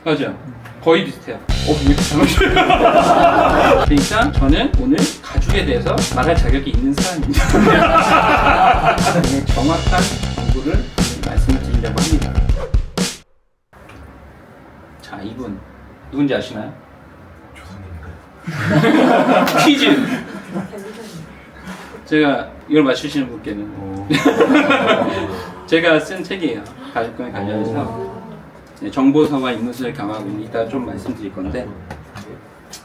맞아요. 거의 비슷해요. 왜 이렇게 잘못해요? 그러니까 저는 오늘 가죽에 대해서 말할 자격이 있는 사람입니다. 네, 정확한 정보를 말씀을 드리려고 합니다. 자, 이분 누군지 아시나요? 조상님인가요? 퀴즈! 제가 이걸 맞추시는 분께는 제가 쓴 책이에요. 가죽과 관련해서 네, 정보서와 인문서를 강화하고 있는 이따 좀 말씀드릴 건데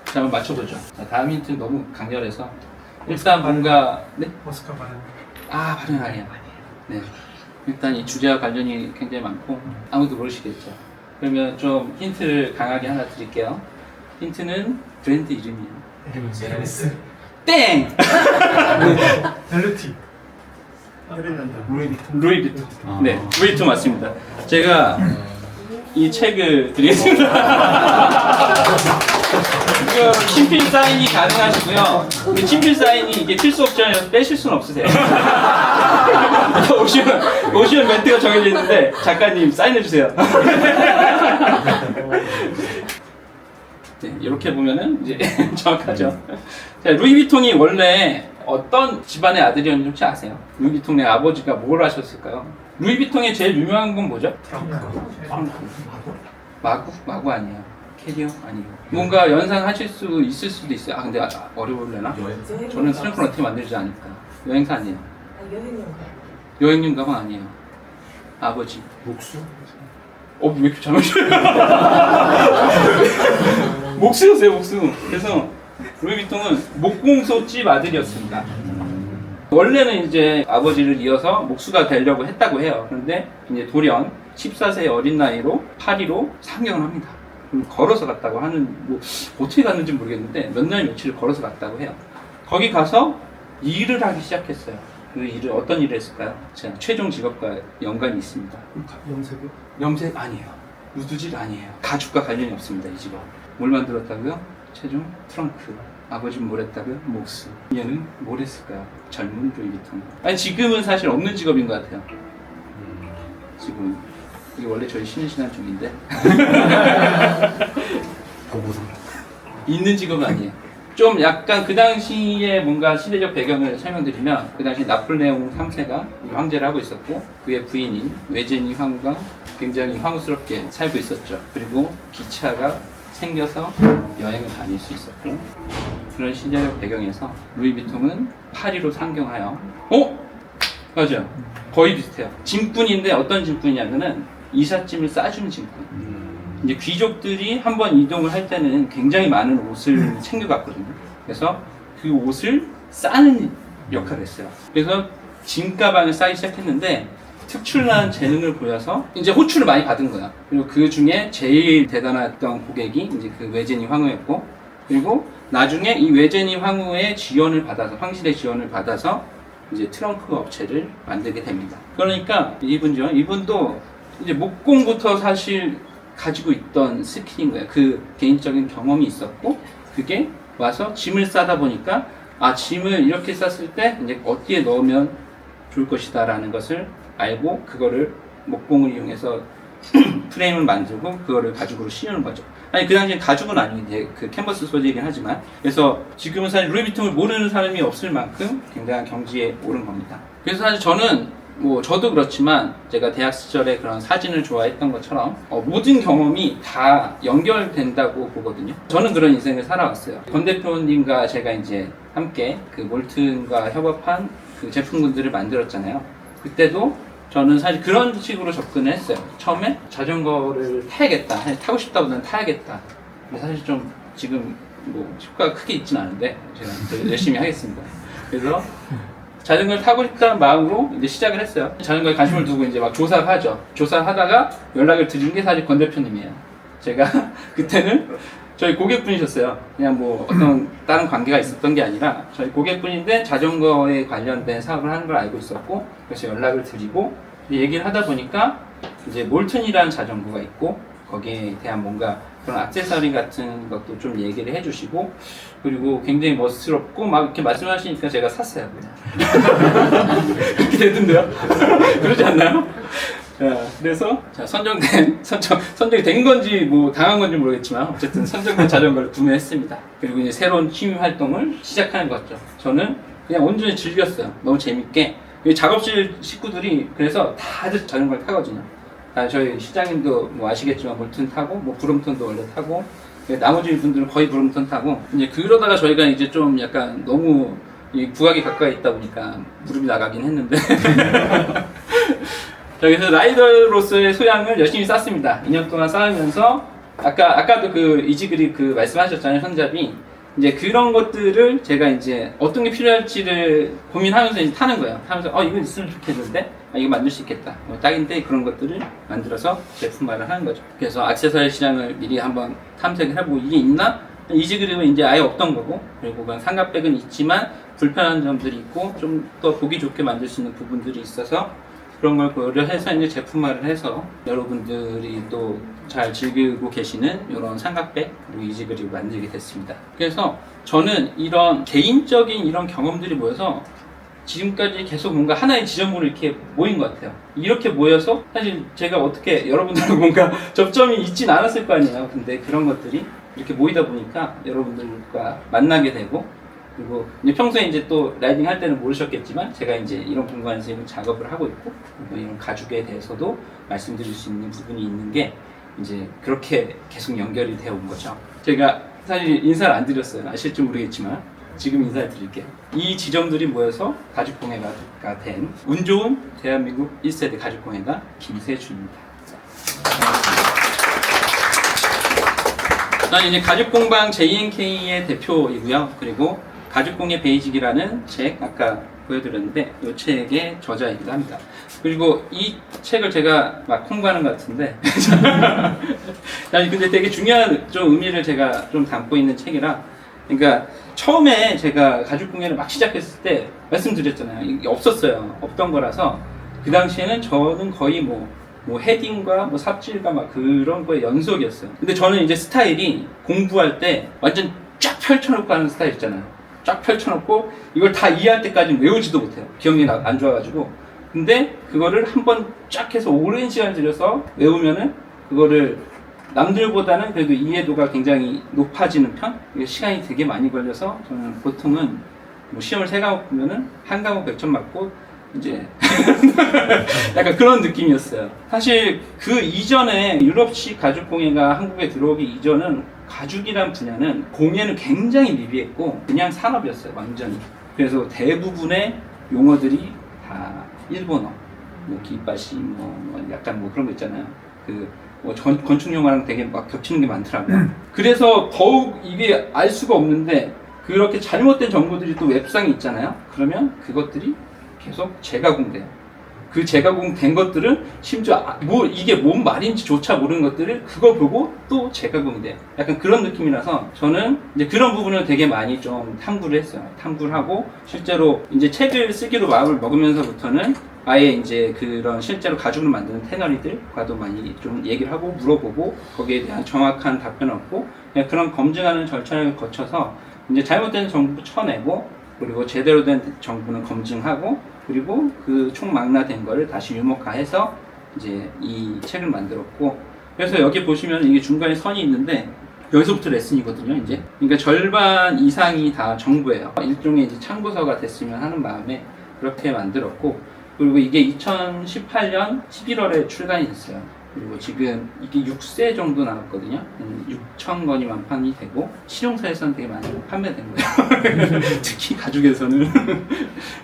자, 한번 맞춰보죠. 자, 다음 힌트는 너무 강렬해서 일단 뭔가 네? 머스카 바른. 발음 아니야. 네. 일단 이 주제와 관련이 굉장히 많고 아무도 모르시겠죠. 그러면 좀 힌트를 강하게 하나 드릴게요. 힌트는 브랜드 이름이에요. 에르메스. 땡! 벨루티. 루이비통. 네, 루이비통 맞습니다. 제가 이 책을 드리겠습니다. 이거 친필 사인이 가능하시고요. 근데 친필 사인이 이게 필수 옵션이라서 빼실 수는 없으세요. 오시면 멘트가 정해져 있는데 작가님 사인해주세요. 네, 이렇게 보면은 이제 정확하죠. 자, 루이비통이 원래 어떤 집안의 아들이었는지 혹시 아세요? 루이비통의 아버지가 뭘 하셨을까요? 루이비통의 제일 유명한 건 뭐죠? 트렁크. 마구 아니에요. 캐리어 아니에요. 뭔가 연상하실 수 있을 수도 있어요. 근데 어려울래나? 저는 트렁크를 어떻게 만들지 않을까? 여행사 아니에요. 여행용 가방 아니에요. 아버지. 목수? 왜 이렇게 잘 맞춰요? 목수였어요, 목수. 그래서 루이비통은 목공소집 아들이었습니다. 원래는 이제 아버지를 이어서 목수가 되려고 했다고 해요. 그런데 이제 돌연 14세의 어린 나이로 파리로 상경을 합니다. 걸어서 갔다고 하는, 어떻게 갔는지 모르겠는데 몇 날 며칠을 걸어서 갔다고 해요. 거기 가서 일을 하기 시작했어요. 그 일을 어떤 일을 했을까요? 제가 최종 직업과 연관이 있습니다. 염색이요? 염색 아니에요. 누드질 아니에요. 가죽과 관련이 없습니다. 이 직업. 뭘 만들었다고요? 최종 트렁크. 아버지는 뭘 했다고요? 목수. 얘는 뭘 했을까요? 젊은 루이비통. 아니 지금은 사실 없는 직업인 것 같아요. 지금 이게 원래 저희 쉬는 시간 중인데 보고서. 있는 직업은 아니에요. 좀 약간 그 당시에 뭔가 시대적 배경을 설명드리면 그 당시 나폴레옹 3세가 황제를 하고 있었고 그의 부인인 외제니 황후가 굉장히 황후스럽게 살고 있었죠. 그리고 기차가 생겨서 여행을 다닐 수 있었고 그런 시대적 배경에서 루이비통은 파리로 상경하여 맞아요. 거의 비슷해요. 짐꾼인데 어떤 짐꾼이냐면은 이삿짐을 싸주는 짐꾼. 이제 귀족들이 한번 이동을 할 때는 굉장히 많은 옷을 챙겨갔거든요. 그래서 그 옷을 싸는 역할을 했어요. 그래서 짐가방을 싸기 시작했는데 특출난 재능을 보여서 이제 호출을 많이 받은 거야. 그리고 그 중에 제일 대단했던 고객이 이제 그 외제니 황후였고, 그리고 나중에 이 외제니 황후의 지원을 받아서, 황실의 지원을 받아서 이제 트렁크 업체를 만들게 됩니다. 그러니까 이분도 이제 목공부터 사실 가지고 있던 스킬인 거예요. 그 개인적인 경험이 있었고, 그게 와서 짐을 싸다 보니까 짐을 이렇게 쌌을 때 이제 어디에 넣으면 좋을 것이다 라는 것을 알고 그거를 목공을 이용해서 프레임을 만들고 그거를 가죽으로 씌우는 거죠. 아니 그 당시엔 가죽은 아니고 이제 그 캔버스 소재이긴 하지만, 그래서 지금은 사실 루이비통을 모르는 사람이 없을 만큼 굉장한 경지에 오른 겁니다. 그래서 사실 저는 저도 그렇지만 제가 대학 시절에 그런 사진을 좋아했던 것처럼 모든 경험이 다 연결된다고 보거든요. 저는 그런 인생을 살아왔어요. 권 대표님과 제가 이제 함께 그 몰튼과 협업한 그 제품군들을 만들었잖아요. 그때도 저는 사실 그런 식으로 접근을 했어요. 처음에 자전거를 타야겠다. 타고 싶다보다는 타야겠다. 근데 사실 좀 지금 효과가 크게 있진 않은데 제가 더 열심히 하겠습니다. 그래서 자전거를 타고 싶다는 마음으로 이제 시작을 했어요. 자전거에 관심을 두고 이제 막 조사를 하죠. 조사를 하다가 연락을 드린 게 사실 권 대표님이에요. 제가 그때는 저희 고객분이셨어요. 그냥 어떤 다른 관계가 있었던 게 아니라 저희 고객분인데 자전거에 관련된 사업을 하는 걸 알고 있었고, 그래서 연락을 드리고 얘기를 하다 보니까 이제 몰튼이라는 자전거가 있고 거기에 대한 뭔가 그런 액세서리 같은 것도 좀 얘기를 해주시고, 그리고 굉장히 멋스럽고 막 이렇게 말씀하시니까 제가 샀어요. 그냥. 그렇게 되던데요? 그러지 않나요? 자, 그래서 자, 선정이 된 건지 뭐 당한 건지 모르겠지만 어쨌든 선정된 자전거를 구매했습니다. 그리고 이제 새로운 취미 활동을 시작하는 것 같죠. 저는 그냥 온전히 즐겼어요. 너무 재밌게. 이 작업실 식구들이 그래서 다들 자전거를 타거든요. 저희 시장님도 뭐 아시겠지만 몰튼 타고 뭐 브롬톤도 원래 타고 나머지 분들은 거의 브롬톤 타고 이제 그러다가 저희가 이제 좀 약간 너무 이 구각이 가까이 있다 보니까 무릎이 나가긴 했는데 그래서 라이더로서의 소양을 열심히 쌓습니다. 2년 동안 쌓으면서 아까도 그 이지그립 그 말씀하셨잖아요, 손잡이. 이제 그런 것들을 제가 이제 어떤 게 필요할지를 고민하면서 이제 타는 거예요. 하면서 이거 있으면 좋겠는데 이거 만들 수 있겠다. 딱인데 그런 것들을 만들어서 제품화를 하는 거죠. 그래서 액세서리 시장을 미리 한번 탐색을 해보고 이게 있나? 이지그립은 이제 아예 없던 거고, 그리고 그냥 삼각백은 있지만 불편한 점들이 있고 좀 더 보기 좋게 만들 수 있는 부분들이 있어서 그런 걸 고려해서 이제 제품화를 해서 여러분들이 또 잘 즐기고 계시는 이런 삼각백 그리고 이지그립을 만들게 됐습니다. 그래서 저는 이런 개인적인 이런 경험들이 모여서 지금까지 계속 뭔가 하나의 지점으로 이렇게 모인 것 같아요. 이렇게 모여서 사실 제가 어떻게 여러분들과 뭔가 접점이 있진 않았을 거 아니에요. 근데 그런 것들이 이렇게 모이다 보니까 여러분들과 만나게 되고, 그리고 이제 평소에 이제 또 라이딩 할 때는 모르셨겠지만 제가 이제 이런 공간에서 이런 작업을 하고 있고, 그리고 이런 가죽에 대해서도 말씀드릴 수 있는 부분이 있는 게 이제 그렇게 계속 연결이 되어 온 거죠. 제가 사실 인사를 안 드렸어요. 아실지 모르겠지만 지금 인사를 드릴게요. 이 지점들이 모여서 가죽공예가 된 운 좋은 대한민국 1세대 가죽공예가 김세준입니다. 저는 이제 가죽공방 JNK의 대표이고요. 그리고 가죽공예 베이직이라는 책 아까 보여드렸는데 이 책의 저자이기도 합니다. 그리고 이 책을 제가 막 홍보하는 것 같은데 아니 근데 되게 중요한 좀 의미를 제가 좀 담고 있는 책이라, 그러니까 처음에 제가 가죽공예를 막 시작했을 때 말씀드렸잖아요. 이게 없었어요. 없던 거라서 그 당시에는 저는 거의 뭐 헤딩과 뭐 삽질과 막 그런 거의 연속이었어요. 근데 저는 이제 스타일이 공부할 때 완전 쫙 펼쳐놓고 하는 스타일 있잖아요. 쫙 펼쳐놓고 이걸 다 이해할 때까지 외우지도 못해요. 기억력이 안 좋아가지고. 근데 그거를 한번 쫙 해서 오랜 시간 들여서 외우면은 그거를 남들보다는 그래도 이해도가 굉장히 높아지는 편? 시간이 되게 많이 걸려서 저는 보통은 뭐 시험을 3과목 보면은 한 과목 100점 맞고 이제 약간 그런 느낌이었어요. 사실 그 이전에 유럽식 가죽공예가 한국에 들어오기 이전은 가죽이란 분야는 공예는 굉장히 미비했고 그냥 산업이었어요, 완전히. 그래서 대부분의 용어들이 다 일본어, 뭐 기빠시, 뭐 약간 뭐 그런 거 있잖아요. 뭐 건축 용어랑 되게 막 겹치는 게 많더라고요. 그래서 더욱 이게 알 수가 없는데 그렇게 잘못된 정보들이 또 웹상에 있잖아요. 그러면 그것들이 계속 재가공돼요. 그 재가공된 것들은 심지어 뭐 이게 뭔 말인지조차 모르는 것들을 그거 보고 또 재가공이 돼요. 약간 그런 느낌이라서 저는 이제 그런 부분을 되게 많이 좀 탐구를 했어요. 탐구를 하고 실제로 이제 책을 쓰기로 마음을 먹으면서부터는 아예 이제 그런 실제로 가죽을 만드는 테너리들과도 많이 좀 얘기를 하고 물어보고 거기에 대한 정확한 답변을 얻고 그런 검증하는 절차를 거쳐서 이제 잘못된 정보 쳐내고, 그리고 제대로 된 정보는 검증하고, 그리고 그 총망라된 거를 다시 유목화해서 이제 이 책을 만들었고, 그래서 여기 보시면 이게 중간에 선이 있는데 여기서부터 레슨이거든요, 이제. 그러니까 절반 이상이 다 정보예요. 일종의 이제 참고서가 됐으면 하는 마음에 그렇게 만들었고, 그리고 이게 2018년 11월에 출간이 됐어요. 그리고 지금 이게 6세 정도 나왔거든요. 6,000권이 완판이 되고 실용사에서는 되게 많이 판매된 거예요. 특히 가죽에서는.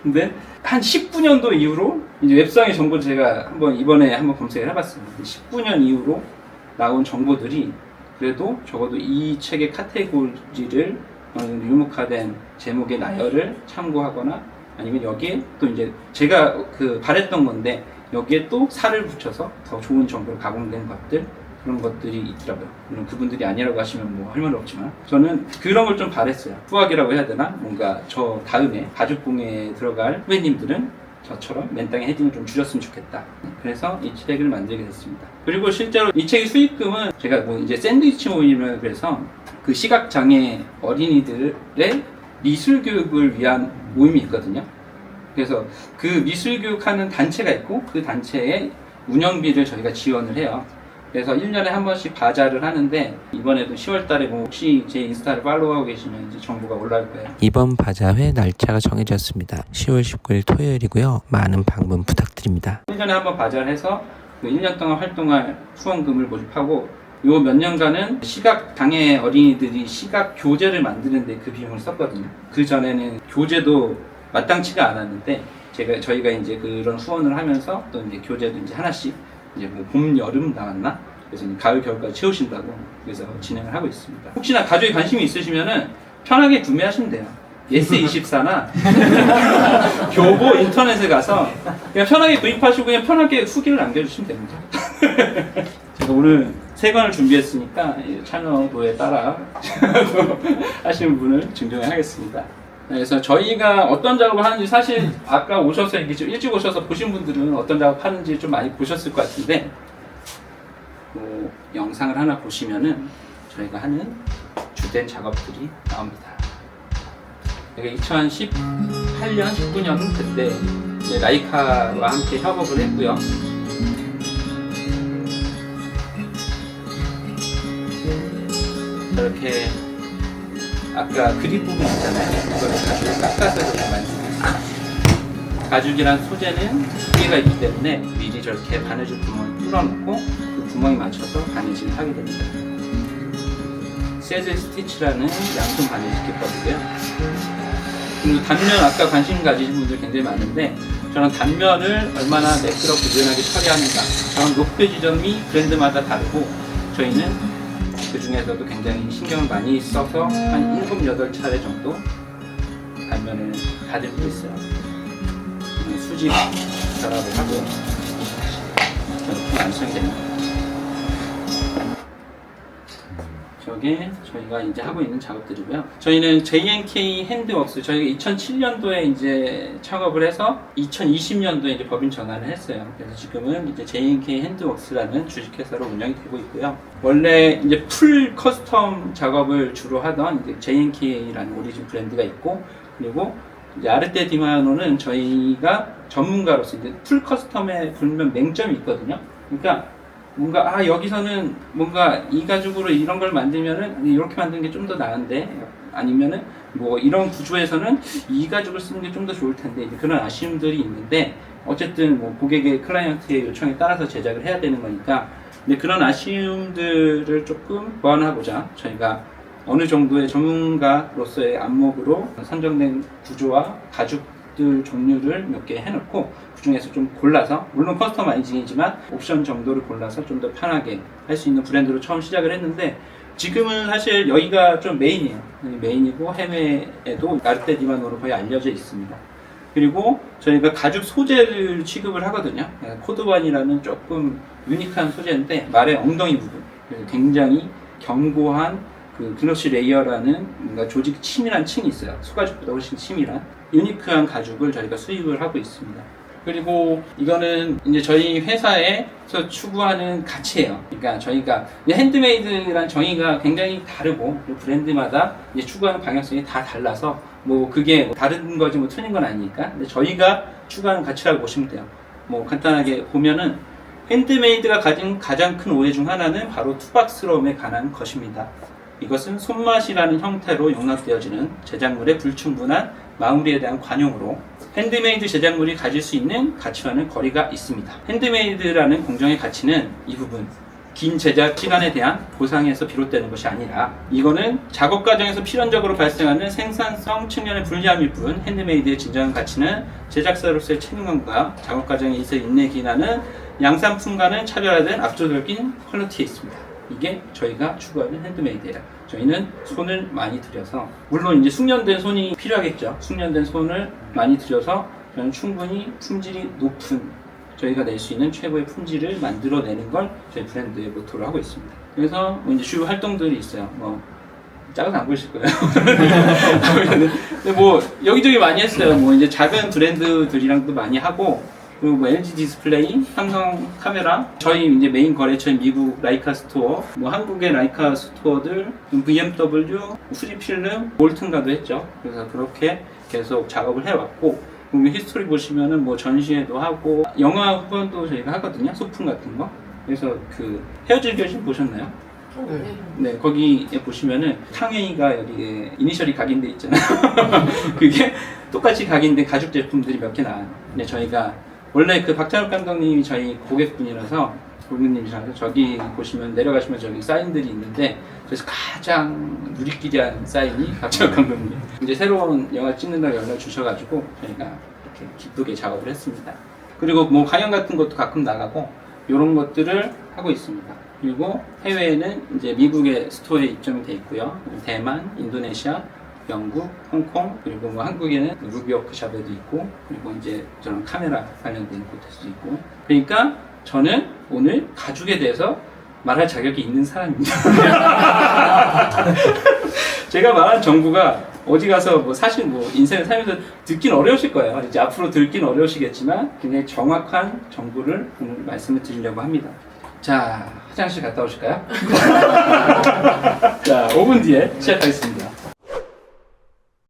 근데 한 19년도 이후로 이제 웹상의 정보를 제가 이번에 한번 검색을 해봤어요. 19년 이후로 나온 정보들이 그래도 적어도 이 책의 카테고리를 유목화된 제목의 나열을 참고하거나 아니면 여기에 또 이제 제가 바랬던 건데 여기에 또 살을 붙여서 더 좋은 정보로 가공된 것들, 그런 것들이 있더라고요. 물론 그분들이 아니라고 하시면 뭐 할 말 없지만 저는 그런 걸 좀 바랬어요. 후학이라고 해야 되나? 뭔가 저 다음에 가죽공예에 들어갈 후배님들은 저처럼 맨땅에 헤딩을 좀 줄였으면 좋겠다. 그래서 이 책을 만들게 됐습니다. 그리고 실제로 이 책의 수익금은 제가 뭐 이제 샌드위치 모임을 그래서 그 시각장애 어린이들의 미술 교육을 위한 모임이 있거든요. 그래서 그 미술 교육하는 단체가 있고 그 단체에 운영비를 저희가 지원을 해요. 그래서 1년에 한 번씩 바자를 하는데 이번에도 10월달에 뭐 혹시 제 인스타를 팔로우하고 계시면 이제 정보가 올라올 거예요. 이번 바자회 날짜가 정해졌습니다. 10월 19일 토요일이고요. 많은 방문 부탁드립니다. 1년에 한 번 바자를 해서 그 1년 동안 활동할 후원금을 모집하고 요 몇 년간은 시각 장애 어린이들이 시각 교재를 만드는데 그 비용을 썼거든요. 그 전에는 교재도 마땅치가 않았는데 저희가 이제 그런 후원을 하면서 또 이제 교재도 이제 하나씩 이제 뭐 봄, 여름 나왔나? 그래서 이제 가을, 겨울까지 채우신다고 그래서 진행을 하고 있습니다. 혹시나 가족에 관심이 있으시면은 편하게 구매하시면 돼요. 예스24나 교보 인터넷에 가서 그냥 편하게 구입하시고 그냥 편하게 후기를 남겨주시면 됩니다. 제가 오늘 세 권을 준비했으니까 참여도에 따라 하시는 분을 증정해 하겠습니다. 그래서 저희가 어떤 작업을 하는지 사실 아까 오셔서 이렇게 좀 일찍 오셔서 보신 분들은 어떤 작업 하는지 좀 많이 보셨을 것 같은데 영상을 하나 보시면은 저희가 하는 주된 작업들이 나옵니다. 제가 2018년, 19년 그때 이제 라이카와 함께 협업을 했고요. 이렇게 아까 그립 부분 있잖아요. 그걸 가죽을 깎아서 이렇게 만듭니다. 가죽이란 소재는 두께가 있기 때문에 미리 저렇게 바느질 구멍을 뚫어놓고 그 구멍에 맞춰서 바느질을 하게 됩니다. 세즈 스티치라는 양손 바느질 기법이고요. 그리고 단면 아까 관심 가지신 분들 굉장히 많은데 저는 단면을 얼마나 매끄럽고 유연하게 처리하는가 저는 높이 지점이 브랜드마다 다르고 저희는 그 중에서도 굉장히 신경을 많이 써서 한 7, 8차례 정도 단면을 다듬고 있어요. 수직 결합을 하고 이렇게 완성이 됩니다. 저게 저희가 이제 하고 있는 작업들이고요. 저희는 JNK 핸드웍스, 저희가 2007년도에 이제 창업을 해서 2020년도에 이제 법인 전환을 했어요. 그래서 지금은 이제 JNK 핸드웍스라는 주식회사로 운영이 되고 있고요. 원래 이제 풀 커스텀 작업을 주로 하던 이제 JNK라는 오리진 브랜드가 있고, 그리고 이제 아르테 디마노는 저희가 전문가로서 이제 풀 커스텀에 불면 맹점이 있거든요. 그러니까 뭔가 여기서는 뭔가 이 가죽으로 이런 걸 만들면은 이렇게 만드는 게 좀 더 나은데 아니면은 뭐 이런 구조에서는 이 가죽을 쓰는 게 좀 더 좋을 텐데 이제 그런 아쉬움들이 있는데 어쨌든 뭐 고객의 클라이언트의 요청에 따라서 제작을 해야 되는 거니까 근데 그런 아쉬움들을 조금 보완하고자 저희가 어느 정도의 전문가로서의 안목으로 선정된 구조와 가죽들 종류를 몇 개 해놓고 그 중에서 좀 골라서 물론 커스터마이징이지만 옵션 정도를 골라서 좀 더 편하게 할 수 있는 브랜드로 처음 시작을 했는데 지금은 사실 여기가 좀 메인이에요. 메인이고 해외에도 아르테 디마노로 거의 알려져 있습니다. 그리고 저희가 가죽 소재를 취급을 하거든요. 코드반이라는 조금 유니크한 소재인데 말의 엉덩이 부분 굉장히 견고한 그 글로시 레이어라는 뭔가 조직 치밀한 층이 있어요. 소가죽보다 훨씬 치밀한 유니크한 가죽을 저희가 수입을 하고 있습니다. 그리고 이거는 이제 저희 회사에서 추구하는 가치예요. 그러니까 저희가 핸드메이드란 정의가 굉장히 다르고 브랜드마다 이제 추구하는 방향성이 다 달라서 뭐 그게 다른 거지 뭐 틀린 건 아니니까. 근데 저희가 추구하는 가치라고 보시면 돼요. 뭐 간단하게 보면은 핸드메이드가 가진 가장 큰 오해 중 하나는 바로 투박스러움에 관한 것입니다. 이것은 손맛이라는 형태로 용납되어지는 제작물의 불충분한 마무리에 대한 관용으로 핸드메이드 제작물이 가질 수 있는 가치와는 거리가 있습니다. 핸드메이드라는 공정의 가치는 이 부분, 긴 제작 시간에 대한 보상에서 비롯되는 것이 아니라 이거는 작업 과정에서 필연적으로 발생하는 생산성 측면의 불리함일 뿐 핸드메이드의 진정한 가치는 제작사로서의 책임감과 작업 과정에 있어 인내 기나는 양산품과는 차별화된 압도적인 퀄리티에 있습니다. 이게 저희가 추구하는 핸드메이드예요. 저희는 손을 많이 들여서 물론 이제 숙련된 손이 필요하겠죠. 숙련된 손을 많이 들여서 저는 충분히 품질이 높은 저희가 낼 수 있는 최고의 품질을 만들어내는 걸 저희 브랜드의 모토로 하고 있습니다. 그래서 뭐 이제 주요 활동들이 있어요. 뭐 작아서 안 보이실 거예요. 근데 뭐 여기저기 많이 했어요. 뭐 이제 작은 브랜드들이랑도 많이 하고. 그리고 뭐 LG 디스플레이, 삼성 카메라, 저희 이제 메인 거래처인 미국 라이카 스토어, 뭐 한국의 라이카 스토어들, BMW, 후지필름, 몰튼가도 했죠. 그래서 그렇게 계속 작업을 해왔고, 국내 히스토리 보시면은 뭐 전시회도 하고 영화 후원도 저희가 하거든요. 소품 같은 거. 그래서 그 헤어질 결심 보셨나요? 네, 거기에 보시면은 탕웨이가 여기에 이니셜이 각인돼 있잖아요. 그게 똑같이 각인된 가죽 제품들이 몇 개 나와요. 근데 저희가 원래 그 박찬욱 감독님이 저희 고객분이라서 고객님이라서 저기 보시면 내려가시면 저기 사인들이 있는데 그래서 가장 누리끼리한 사인이 박찬욱 감독님. 이제 새로운 영화 찍는다고 연락 주셔가지고 저희가 이렇게 기쁘게 작업을 했습니다. 그리고 뭐 강연 같은 것도 가끔 나가고 이런 것들을 하고 있습니다. 그리고 해외에는 이제 미국의 스토어에 입점이 돼 있고요. 대만, 인도네시아, 영국, 홍콩, 그리고 뭐 한국에는 루비워크샵에도 있고, 그리고 이제 저런 카메라 관련된 곳에도 있고. 그러니까 저는 오늘 가죽에 대해서 말할 자격이 있는 사람입니다. 제가 말한 정보가 어디 가서 뭐 사실 뭐 인생을 살면서 듣긴 어려우실 거예요. 이제 앞으로 듣긴 어려우시겠지만 굉장히 정확한 정보를 오늘 말씀을 드리려고 합니다. 자, 화장실 갔다 오실까요? 자, 5분 뒤에 시작하겠습니다.